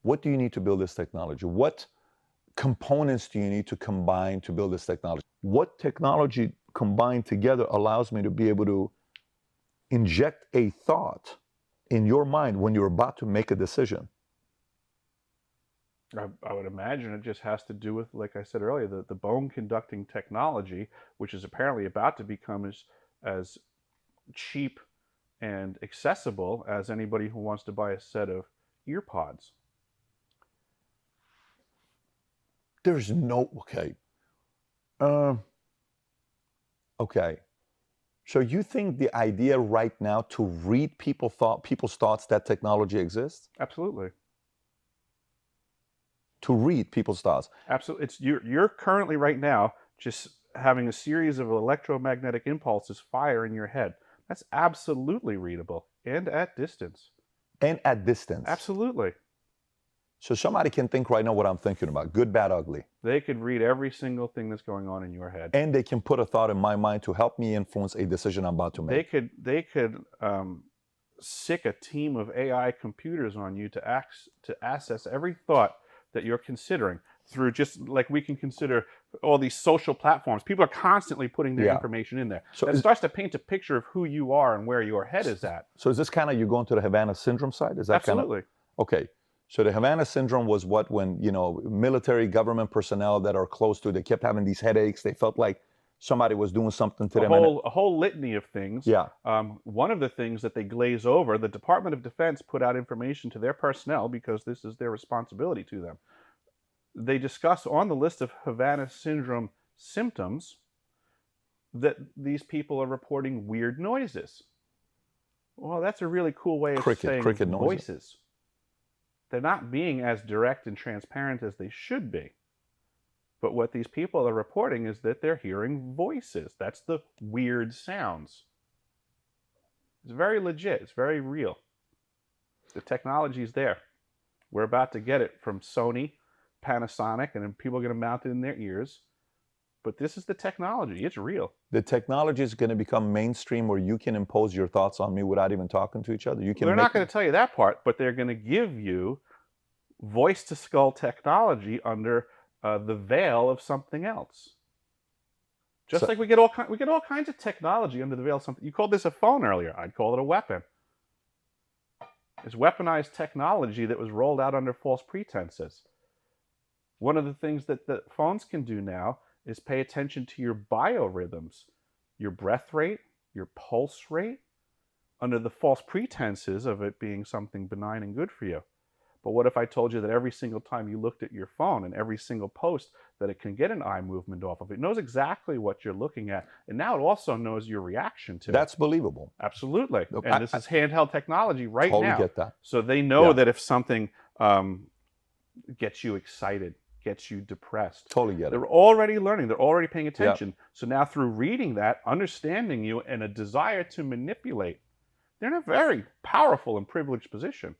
What do you need to build this technology? What components do you need to combine to build this technology? What technology combined together allows me to be able to inject a thought in your mind when you're about to make a decision? I would imagine it just has to do with, like I said earlier, the bone conducting technology, which is apparently about to become as cheap and accessible as anybody who wants to buy a set of ear pods. There's no, okay. Um, okay. So you think the idea right now to read people's thoughts, that technology exists? Absolutely. To read people's thoughts. Absolutely. It's you're currently right now just having a series of electromagnetic impulses fire in your head. That's absolutely readable and at distance. And at distance. Absolutely. So somebody can think right now what I'm thinking about, good, bad, ugly. They could read every single thing that's going on in your head. And they can put a thought in my mind to help me influence a decision I'm about to make. They could sick a team of AI computers on you to access every thought that you're considering through, just like we can consider all these social platforms. People are constantly putting their information in there. So it starts to paint a picture of who you are and where your head is at. So is this kind of you going to the Havana Syndrome side? Is that absolutely kind of, okay? So the Havana Syndrome was what, when, you know, military government personnel that are close to, they kept having these headaches. They felt like somebody was doing something to them. A whole litany of things. Yeah. One of the things that they glaze over, the Department of Defense put out information to their personnel because this is their responsibility to them. They discuss on the list of Havana Syndrome symptoms that these people are reporting weird noises. Well, that's a really cool way of saying cricket voices. They're not being as direct and transparent as they should be. But what these people are reporting is that they're hearing voices. That's the weird sounds. It's very legit. It's very real. The technology's there. We're about to get it from Sony, Panasonic, and then people are going to mount it in their ears. But this is the technology. It's real. The technology is going to become mainstream where you can impose your thoughts on me without even talking to each other. You can. They're not going to tell you that part, but they're going to give you voice-to-skull technology under the veil of something else. Just like we get all kinds of technology under the veil of something. You called this a phone earlier. I'd call it a weapon. It's weaponized technology that was rolled out under false pretenses. One of the things that the phones can do now is pay attention to your biorhythms, your breath rate, your pulse rate, under the false pretenses of it being something benign and good for you. But what if I told you that every single time you looked at your phone and every single post that it can get an eye movement off of it, knows exactly what you're looking at, and now it also knows your reaction to it. That's believable. Absolutely. And this is handheld technology right now. Totally get that. So they know that if something gets you excited, gets you depressed. Totally get it. They're already learning. They're already paying attention. Yep. So now through reading that, understanding you, and a desire to manipulate, they're in a very powerful and privileged position.